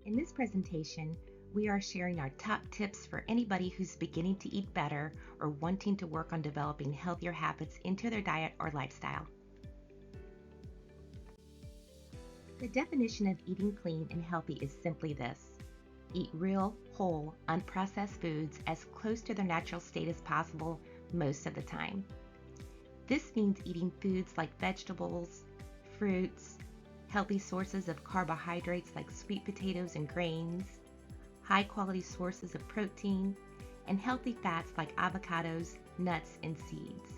In this presentation, we are sharing our top tips for anybody who's beginning to eat better or wanting to work on developing healthier habits into their diet or lifestyle. The definition of eating clean and healthy is simply this: eat real, whole, unprocessed foods as close to their natural state as possible most of the time. This means eating foods like vegetables, fruits, healthy sources of carbohydrates like sweet potatoes and grains, high-quality sources of protein, and healthy fats like avocados, nuts, and seeds.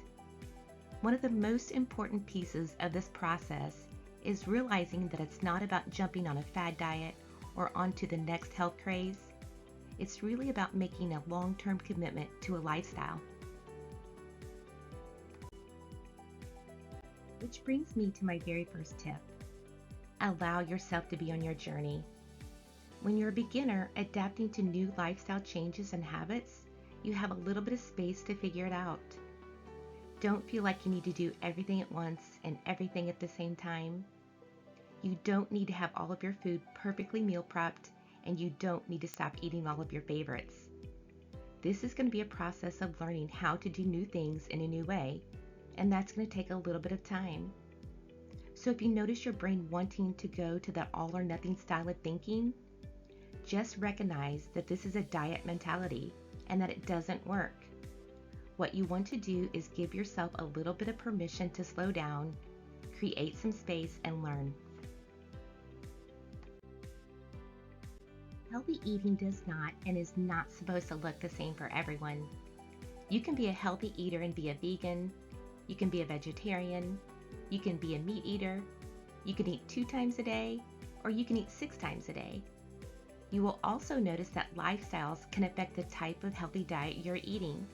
One of the most important pieces of this process is realizing that it's not about jumping on a fad diet or onto the next health craze. It's really about making a long-term commitment to a lifestyle. Which brings me to my very first tip. Allow yourself to be on your journey. When you're a beginner adapting to new lifestyle changes and habits, you have a little bit of space to figure it out. Don't feel like you need to do everything at once and everything at the same time. You don't need to have all of your food perfectly meal prepped, and you don't need to stop eating all of your favorites. This is going to be a process of learning how to do new things in a new way, and that's going to take a little bit of time. So if you notice your brain wanting to go to that all or nothing style of thinking, just recognize that this is a diet mentality and that it doesn't work. What you want to do is give yourself a little bit of permission to slow down, create some space, and learn. Healthy eating does not and is not supposed to look the same for everyone. You can be a healthy eater and be a vegan. You can be a vegetarian. You can be a meat eater. You can eat 2 times a day, or you can eat 6 times a day. You will also notice that lifestyles can affect the type of healthy diet you're eating.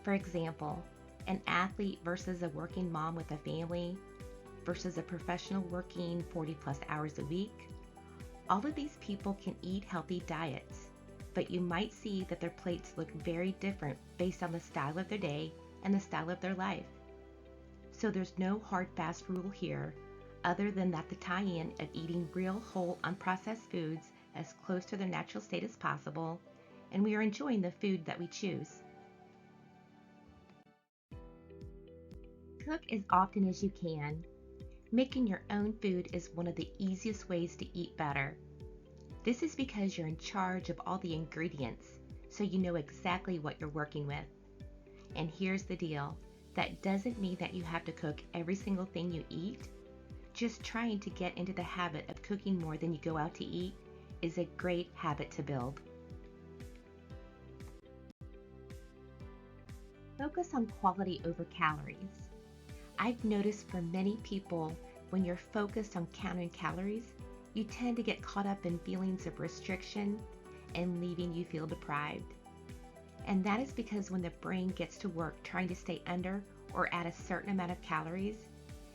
For example, an athlete versus a working mom with a family versus a professional working 40+ hours a week. All of these people can eat healthy diets, but you might see that their plates look very different based on the style of their day and the style of their life. So there's no hard fast rule here, other than that the tie-in of eating real whole unprocessed foods as close to their natural state as possible, and we are enjoying the food that we choose. Cook as often as you can. Making your own food is one of the easiest ways to eat better. This is because you're in charge of all the ingredients, so you know exactly what you're working with. And here's the deal. That doesn't mean that you have to cook every single thing you eat. Just trying to get into the habit of cooking more than you go out to eat is a great habit to build. Focus on quality over calories. I've noticed for many people, when you're focused on counting calories, you tend to get caught up in feelings of restriction and leaving you feel deprived. And that is because when the brain gets to work trying to stay under or at a certain amount of calories,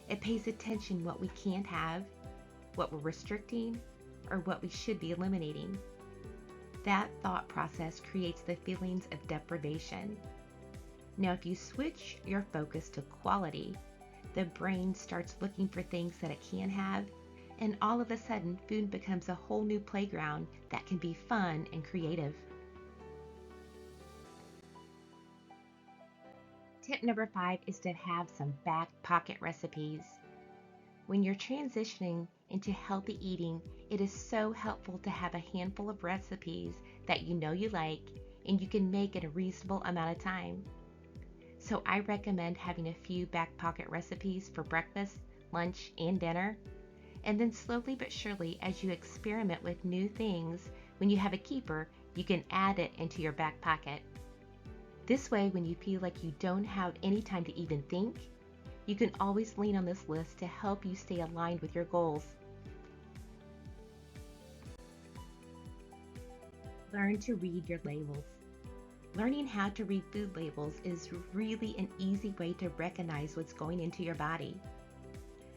it pays attention what we can't have, what we're restricting, or what we should be eliminating. That thought process creates the feelings of deprivation. Now, if you switch your focus to quality, the brain starts looking for things that it can have, and all of a sudden, food becomes a whole new playground that can be fun and creative. Tip number 5 is to have some back pocket recipes. When you're transitioning into healthy eating, it is so helpful to have a handful of recipes that you know you like and you can make in a reasonable amount of time. So I recommend having a few back pocket recipes for breakfast, lunch, and dinner. And then slowly but surely, as you experiment with new things, when you have a keeper, you can add it into your back pocket. This way, when you feel like you don't have any time to even think, you can always lean on this list to help you stay aligned with your goals. Learn to read your labels. Learning how to read food labels is really an easy way to recognize what's going into your body.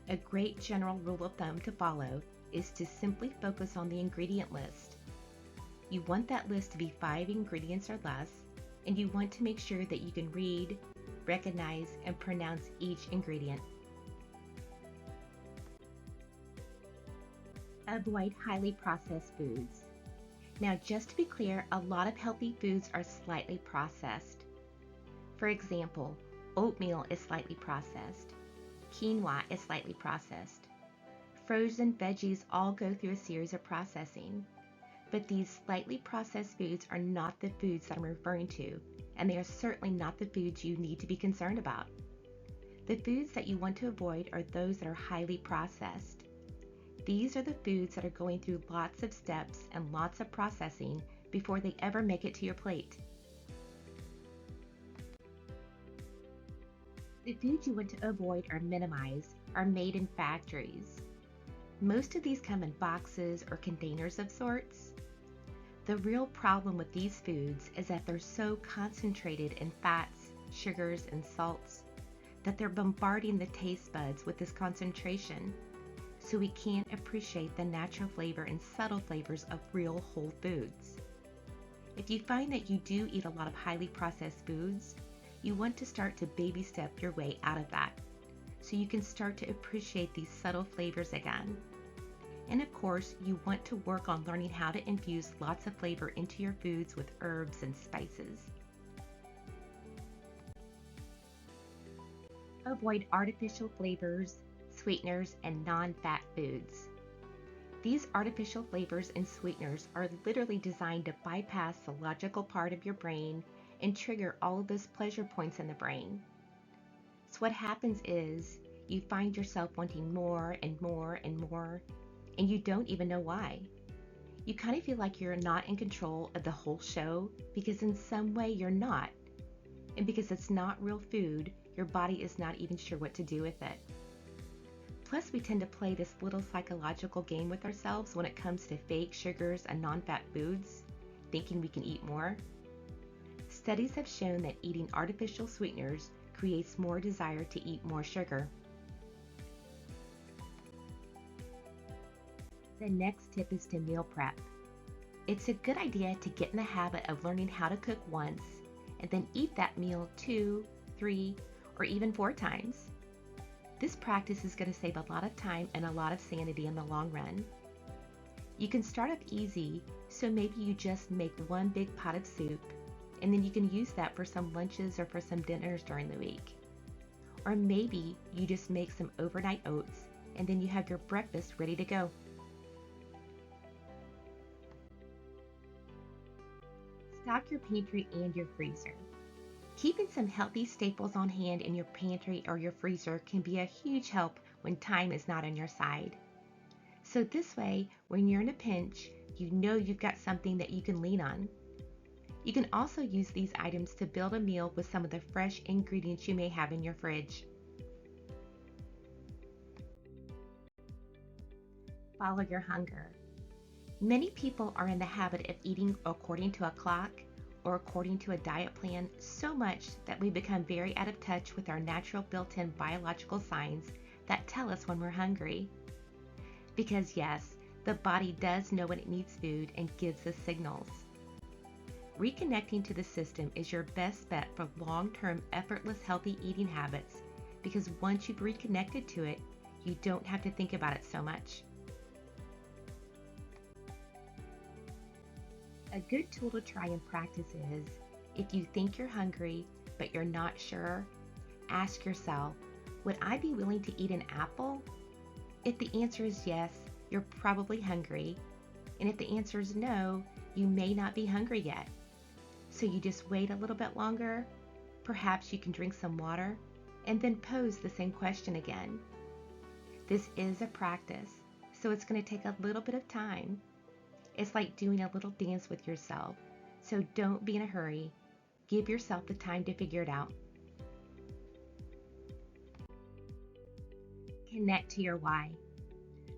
A great general rule of thumb to follow is to simply focus on the ingredient list. You want that list to be 5 ingredients or less, and you want to make sure that you can read, recognize, and pronounce each ingredient. Avoid highly processed foods. Now, just to be clear, a lot of healthy foods are slightly processed. For example, oatmeal is slightly processed. Quinoa is slightly processed. Frozen veggies all go through a series of processing. But these slightly processed foods are not the foods that I'm referring to, and they are certainly not the foods you need to be concerned about. The foods that you want to avoid are those that are highly processed. These are the foods that are going through lots of steps and lots of processing before they ever make it to your plate. The foods you want to avoid or minimize are made in factories. Most of these come in boxes or containers of sorts. The real problem with these foods is that they're so concentrated in fats, sugars, and salts that they're bombarding the taste buds with this concentration, so we can't appreciate the natural flavor and subtle flavors of real whole foods. If you find that you do eat a lot of highly processed foods, you want to start to baby step your way out of that, so you can start to appreciate these subtle flavors again. And of course, you want to work on learning how to infuse lots of flavor into your foods with herbs and spices. Avoid artificial flavors, sweeteners, and non-fat foods. These artificial flavors and sweeteners are literally designed to bypass the logical part of your brain and trigger all of those pleasure points in the brain. So what happens is you find yourself wanting more and more and more, and you don't even know why. You kind of feel like you're not in control of the whole show because in some way you're not. And because it's not real food, your body is not even sure what to do with it. Plus, we tend to play this little psychological game with ourselves when it comes to fake sugars and non-fat foods, thinking we can eat more. Studies have shown that eating artificial sweeteners creates more desire to eat more sugar. The next tip is to meal prep. It's a good idea to get in the habit of learning how to cook once and then eat that meal 2, 3, or even 4 times. This practice is going to save a lot of time and a lot of sanity in the long run. You can start up easy, so maybe you just make one big pot of soup, and then you can use that for some lunches or for some dinners during the week. Or maybe you just make some overnight oats, and then you have your breakfast ready to go. Stock your pantry and your freezer. Keeping some healthy staples on hand in your pantry or your freezer can be a huge help when time is not on your side. So this way, when you're in a pinch, you know you've got something that you can lean on. You can also use these items to build a meal with some of the fresh ingredients you may have in your fridge. Follow your hunger. Many people are in the habit of eating according to a clock or according to a diet plan so much that we become very out of touch with our natural built-in biological signs that tell us when we're hungry. Because yes, the body does know when it needs food and gives us signals. Reconnecting to the system is your best bet for long-term effortless healthy eating habits because once you've reconnected to it, you don't have to think about it so much. A good tool to try and practice is, if you think you're hungry but you're not sure, ask yourself, would I be willing to eat an apple? If the answer is yes, you're probably hungry. And if the answer is no, you may not be hungry yet. So you just wait a little bit longer, perhaps you can drink some water, and then pose the same question again. This is a practice, so it's going to take a little bit of time. It's like doing a little dance with yourself, so don't be in a hurry. Give yourself the time to figure it out. Connect to your why.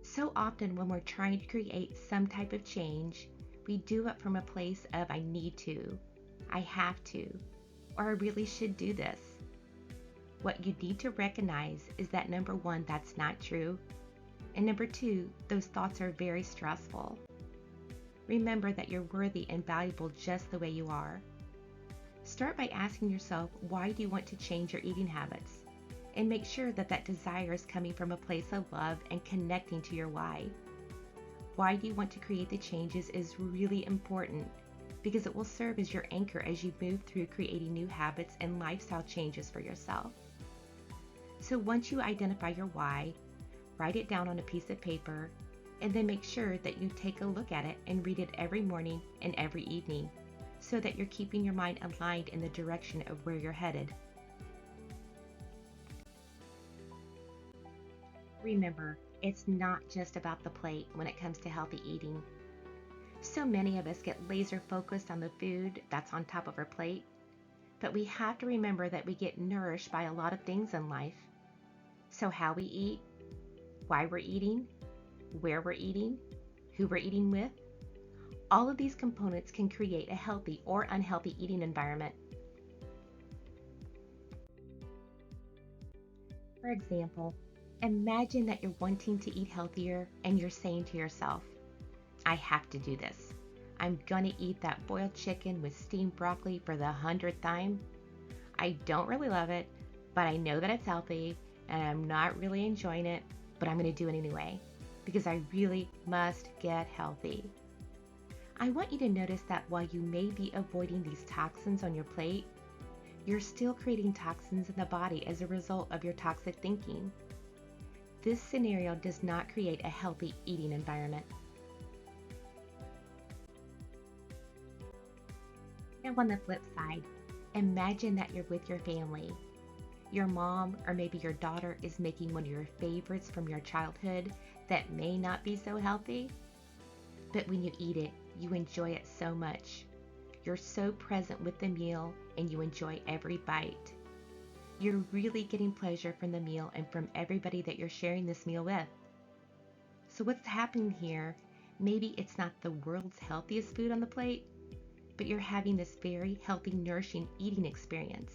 So often when we're trying to create some type of change, we do it from a place of I need to, I have to, or I really should do this. What you need to recognize is that number 1, that's not true, and number 2, those thoughts are very stressful. Remember that you're worthy and valuable just the way you are. Start by asking yourself, why do you want to change your eating habits? And make sure that that desire is coming from a place of love and connecting to your why. why do you want to create the changes is really important because it will serve as your anchor as you move through creating new habits and lifestyle changes for yourself. So once you identify your why, write it down on a piece of paper, and then make sure that you take a look at it and read it every morning and every evening so that you're keeping your mind aligned in the direction of where you're headed. Remember, it's not just about the plate when it comes to healthy eating. So many of us get laser focused on the food that's on top of our plate, but we have to remember that we get nourished by a lot of things in life. So how we eat, why we're eating, where we're eating, who we're eating with, all of these components can create a healthy or unhealthy eating environment. For example, imagine that you're wanting to eat healthier and you're saying to yourself, I have to do this. I'm gonna eat that boiled chicken with steamed broccoli for the 100th time. I don't really love it, but I know that it's healthy and I'm not really enjoying it, but I'm gonna do it anyway because I really must get healthy. I want you to notice that while you may be avoiding these toxins on your plate, you're still creating toxins in the body as a result of your toxic thinking. This scenario does not create a healthy eating environment. Now on the flip side, imagine that you're with your family. Your mom or maybe your daughter is making one of your favorites from your childhood that may not be so healthy, but when you eat it, you enjoy it so much. You're so present with the meal and you enjoy every bite. You're really getting pleasure from the meal and from everybody that you're sharing this meal with. So what's happening here? Maybe it's not the world's healthiest food on the plate, but you're having this very healthy, nourishing eating experience.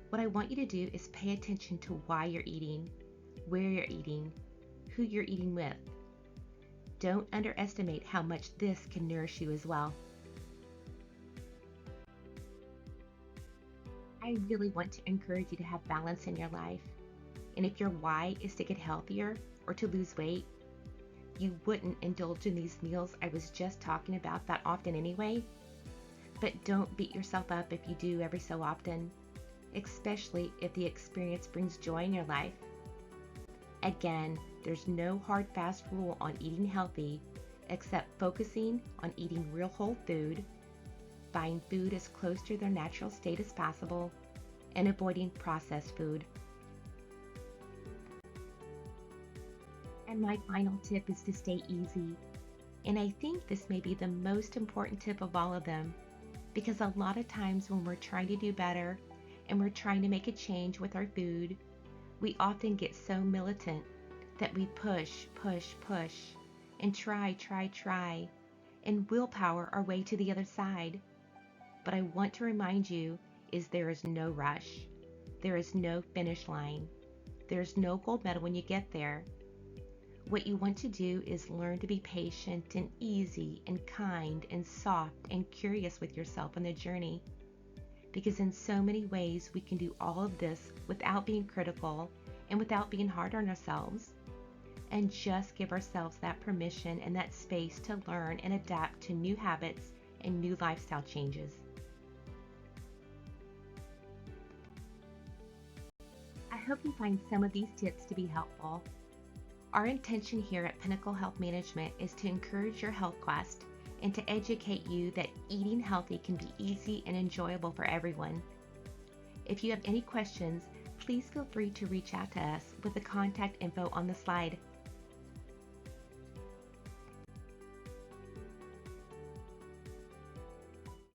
What I want you to do is pay attention to why you're eating, where you're eating, who you're eating with. Don't underestimate how much this can nourish you as well. I really want to encourage you to have balance in your life. And if your why is to get healthier or to lose weight, you wouldn't indulge in these meals I was just talking about that often anyway. But don't beat yourself up if you do every so often, especially if the experience brings joy in your life. Again, there's no hard fast rule on eating healthy except focusing on eating real whole food, buying food as close to their natural state as possible, and avoiding processed food. And my final tip is to stay easy. And I think this may be the most important tip of all of them, because a lot of times when we're trying to do better and we're trying to make a change with our food, we often get so militant that we push, and try, and willpower our way to the other side. But I want to remind you is there is no rush. There is no finish line. There's no gold medal when you get there. What you want to do is learn to be patient and easy and kind and soft and curious with yourself on the journey. Because in so many ways we can do all of this without being critical and without being hard on ourselves. And just give ourselves that permission and that space to learn and adapt to new habits and new lifestyle changes. I hope you find some of these tips to be helpful. Our intention here at Pinnacle Health Management is to encourage your health quest and to educate you that eating healthy can be easy and enjoyable for everyone. If you have any questions, please feel free to reach out to us with the contact info on the slide.